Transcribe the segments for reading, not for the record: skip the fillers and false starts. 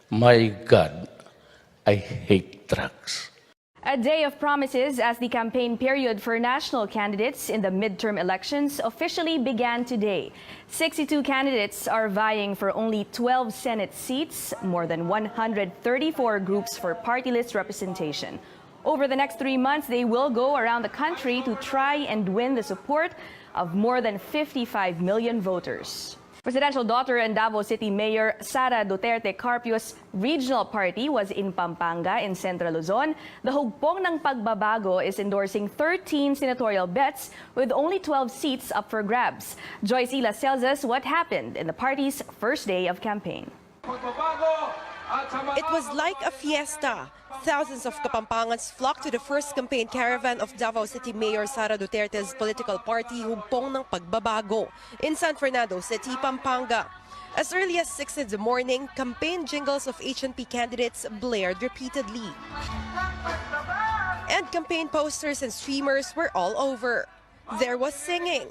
My God, I hate drugs. A day of promises as the campaign period for national candidates in the midterm elections officially began today. 62 candidates are vying for only 12 Senate seats, more than 134 groups for party list representation. Over the next 3 months, they will go around the country to try and win the support of more than 55 million voters. Presidential daughter and Davao City Mayor Sara Duterte Carpio's regional party was in Pampanga in Central Luzon. The hugpong ng pagbabago is endorsing 13 senatorial bets with only 12 seats up for grabs. Joyce Ila tells us what happened in the party's first day of campaign. It was like a fiesta. Thousands of Kapampangans flocked to the first campaign caravan of Davao City Mayor Sara Duterte's political party, Hugpong ng Pagbabago, in San Fernando City, Pampanga. As early as 6 in the morning, campaign jingles of HNP candidates blared repeatedly. And campaign posters and streamers were all over. There was singing.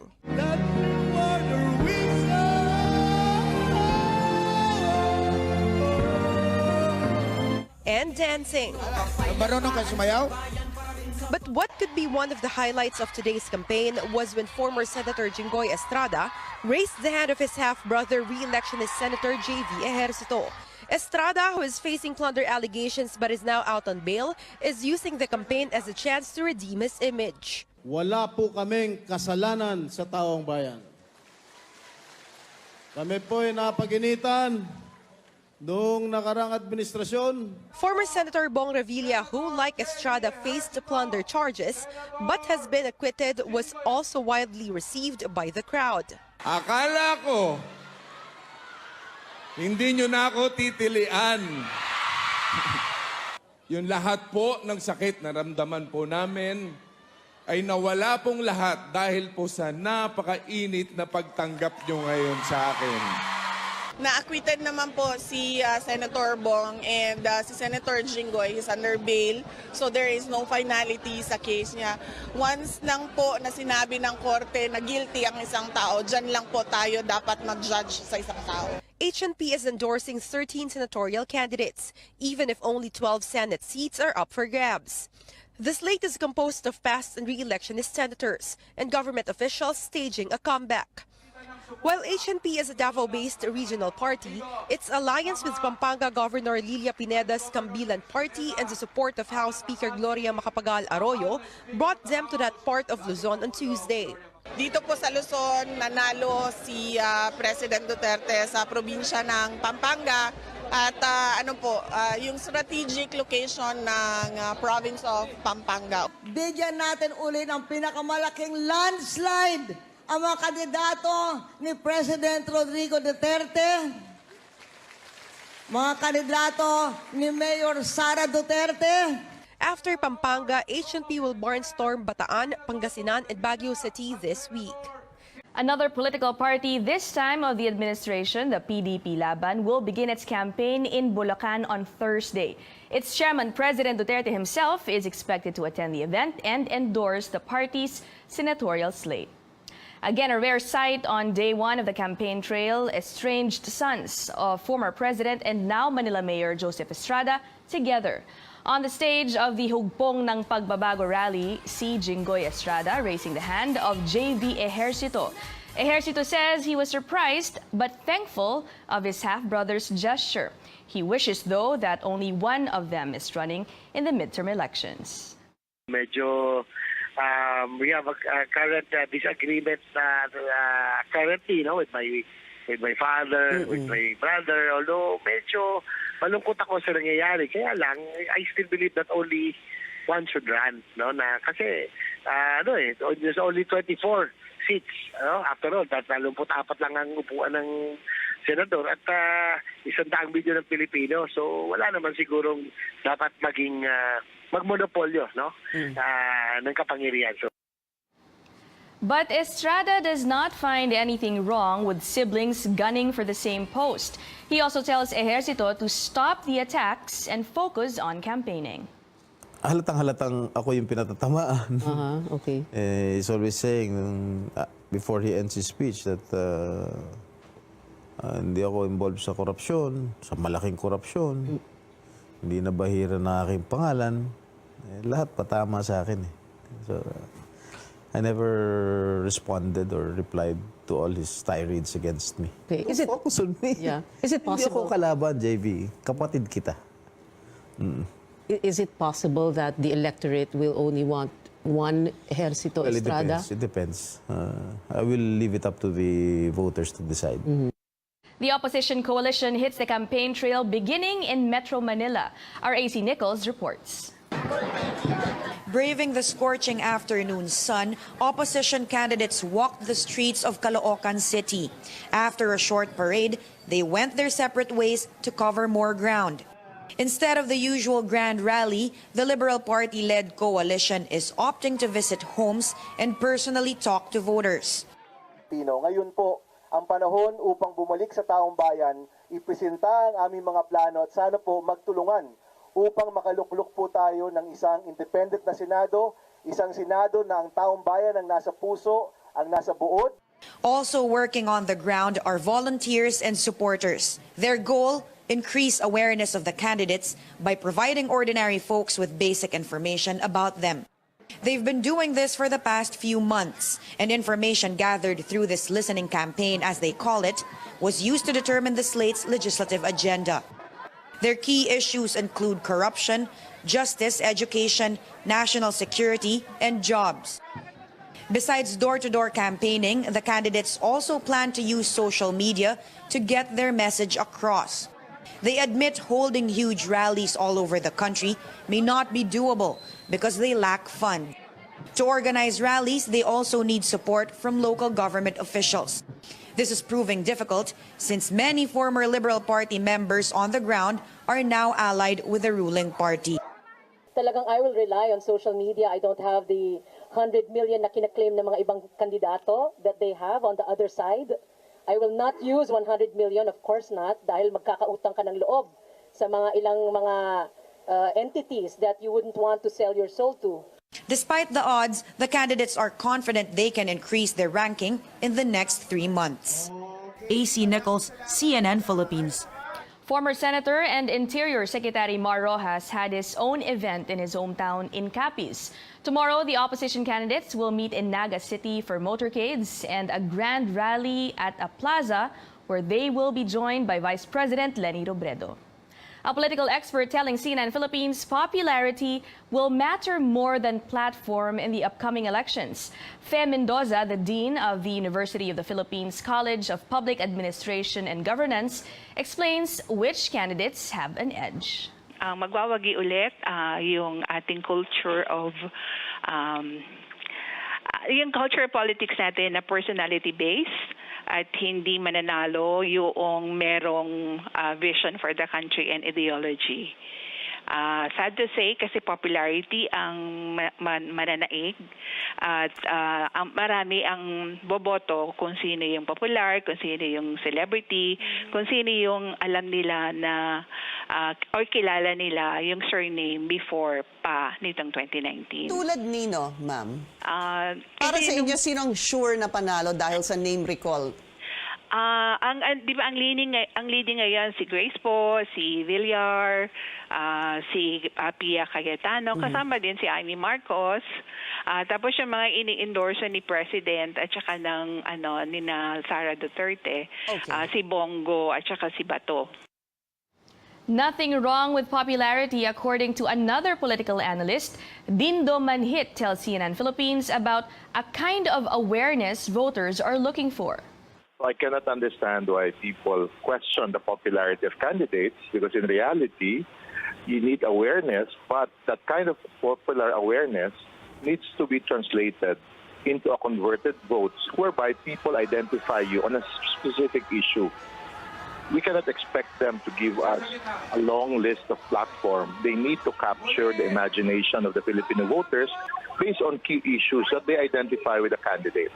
And dancing. But what could be one of the highlights of today's campaign was when former Senator Jinggoy Estrada raised the hand of his half-brother, re-electionist Senator J.V. Ejercito. Estrada, who is facing plunder allegations but is now out on bail, is using the campaign as a chance to redeem his image. Wala po kaming kasalanan sa taong bayan. Kami po'y napaginitan noong nakarang administrasyon. Former Senator Bong Revilla, who like Estrada faced plunder charges but has been acquitted, was also widely received by the crowd. Akala ko, hindi nyo na ako titilian. Yung lahat po ng sakit na ramdaman po namin ay nawala pong lahat dahil po sa napakainit na pagtanggap nyo ngayon sa akin. Na-acquitted naman po si Senator Bong and si Senator Jinggoy is under bail. So there is no finality sa case niya. Once lang po na sinabi ng korte na guilty ang isang tao, dyan lang po tayo dapat mag-judge sa isang tao. HNP is endorsing 13 senatorial candidates, even if only 12 Senate seats are up for grabs. The slate is composed of past and re-electionist senators and government officials staging a comeback. While HNP is a Davao-based regional party, its alliance with Pampanga Governor Lilia Pineda's Kambilan Party and the support of House Speaker Gloria Macapagal Arroyo brought them to that part of Luzon on Tuesday. Dito po sa Luzon, nanalo si President Duterte sa probinsya ng Pampanga at yung strategic location ng province of Pampanga. Bigyan natin uli ng pinakamalaking landslide ang mga kandidato ni President Rodrigo Duterte, mga kandidato ni Mayor Sara Duterte. After Pampanga, HNP will barnstorm Bataan, Pangasinan, and Baguio City this week. Another political party, this time of the administration, the PDP Laban, will begin its campaign in Bulacan on Thursday. Its chairman, President Duterte himself, is expected to attend the event and endorse the party's senatorial slate. Again, a rare sight on day one of the campaign trail, estranged sons of former President and now Manila Mayor Joseph Estrada together. On the stage of the Hugpong ng Pagbabago rally, si Jinggoy Estrada raising the hand of J.V. Ejercito. Ejercito says he was surprised but thankful of his half-brother's gesture. He wishes, though, that only one of them is running in the midterm elections. Medyo we have a current disagreement currently, with my father, with my brother. Although medyo malungkot ako sa nangyayari, kaya lang I still believe that only one should run, na kasi there's only 24 seats, after all, 24 lang ang upuan ng senador at 100 milyon ng Pilipino. So wala naman sigurong dapat maging magmonopolyo ng kapangyarihan. So, but Estrada does not find anything wrong with siblings gunning for the same post. He also tells Ejercito to stop the attacks and focus on campaigning. Halatang ako yung pinatatamaan. Okay. He's always saying before he ends his speech that Hindi ako involved sa korupsyon, sa malaking korupsyon. Hindi na bahira na aking pangalan. Lahat patama sa akin. So, I never responded or replied to all his tirades against me. Okay. Is it Focus on me. Yeah. Is it Hindi ako possible? kalaban, JV. Kapatid kita. Is it possible that the electorate will only want one Ejercito Well, it Estrada? depends. It depends. I will leave it up to the voters to decide. The opposition coalition hits the campaign trail beginning in Metro Manila. Our AC Nichols reports. Braving the scorching afternoon sun, opposition candidates walked the streets of Caloocan City. After a short parade, they went their separate ways to cover more ground. Instead of the usual grand rally, the Liberal Party-led coalition is opting to visit homes and personally talk to voters. Ngayon po, ang panahon upang bumalik sa taong bayan, ipresenta ang aming mga plano at sana po magtulungan upang makaluklok po tayo ng isang independent na Senado, isang Senado na ang taong bayan ang nasa puso, ang nasa buod. Also working on the ground are volunteers and supporters. Their goal, increase awareness of the candidates by providing ordinary folks with basic information about them. They've been doing this for the past few months, and information gathered through this listening campaign, as they call it, was used to determine the slate's legislative agenda. Their key issues include corruption, justice, education, national security, and jobs. Besides door-to-door campaigning, the candidates also plan to use social media to get their message across. They admit holding huge rallies all over the country may not be doable because they lack funds. To organize rallies, they also need support from local government officials. This is proving difficult since many former Liberal Party members on the ground are now allied with the ruling party. Talagang I will rely on social media. I don't have the 100 million na kinaklaim ng mga ibang kandidato that they have on the other side. I will not use 100 million, of course not, dahil magkakautang ka ng loob sa mga ilang mga entities that you wouldn't want to sell your soul to. Despite the odds, the candidates are confident they can increase their ranking in the next 3 months. AC Nichols, CNN Philippines. Former Senator and Interior Secretary Mar Rojas had his own event in his hometown in Capiz. Tomorrow, the opposition candidates will meet in Naga City for motorcades and a grand rally at a plaza where they will be joined by Vice President Leni Robredo. A political expert telling CNN Philippines popularity will matter more than platform in the upcoming elections. Fe Mendoza, the Dean of the University of the Philippines College of Public Administration and Governance, explains which candidates have an edge. Magwawagi ulit yung ating culture of yung culture politics natin na personality-based at hindi mananalo yung merong vision for the country and ideology. Sad to say, kasi popularity ang mananaig at marami ang boboto kung sino yung popular, kung sino yung celebrity, kung sino yung alam nila na or kilala nila yung surname before pa nitong 2019. Tulad nino, ma'am? Para sa inyo, sinong sure na panalo dahil sa name recall? Di ba ang leading ngayon si Grace po, si Villar, si Pia Cayetano, kasama din si Amy Marcos. Tapos yung mga ini-endorse ni President at saka ng ni Sara Duterte, si Bongo at saka si Bato. Nothing wrong with popularity, according to another political analyst. Dindo Manhit tells CNN Philippines about a kind of awareness voters are looking for. I cannot understand why people question the popularity of candidates because in reality, you need awareness, but that kind of popular awareness needs to be translated into a converted votes whereby people identify you on a specific issue. We cannot expect them to give us a long list of platforms. They need to capture the imagination of the Filipino voters based on key issues that they identify with a candidate.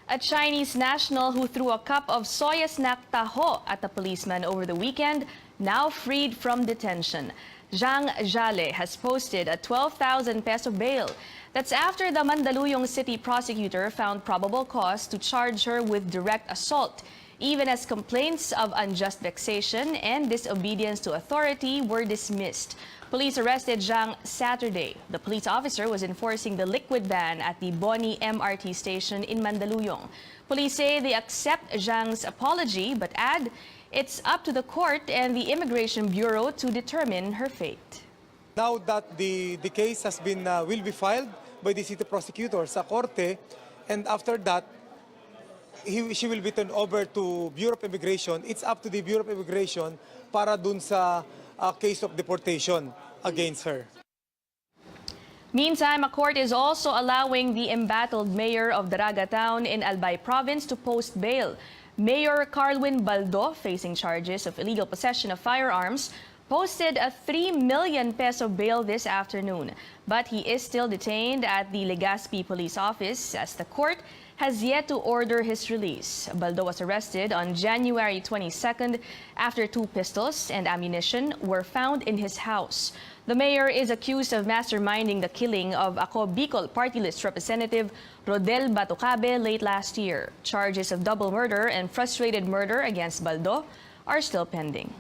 A Chinese national who threw a cup of soya snack taho at a policeman over the weekend, now freed from detention. Zhang Jale has posted a 12,000 peso bail. That's after the Mandaluyong City prosecutor found probable cause to charge her with direct assault. even as complaints of unjust vexation and disobedience to authority were dismissed. Police arrested Zhang Saturday. The police officer was enforcing the liquid ban at the Boni MRT station in Mandaluyong. Police say they accept Zhang's apology but add it's up to the court and the Immigration Bureau to determine her fate. Now that the case has been will be filed by the city prosecutor sa korte, and after that she will be turned over to Bureau of Immigration. It's up to the Bureau of Immigration para dun sa case of deportation against her. Meantime, a court is also allowing the embattled mayor of Daraga town in Albay province to post bail. Mayor Carlwin Baldo, facing charges of illegal possession of firearms, posted a 3 million peso bail this afternoon. But he is still detained at the Legazpi police office as the court has yet to order his release. Baldo was arrested on January 22nd after 2 pistols and ammunition were found in his house. The mayor is accused of masterminding the killing of Ako Bicol party list representative Rodel Batucabe late last year. Charges of double murder and frustrated murder against Baldo are still pending.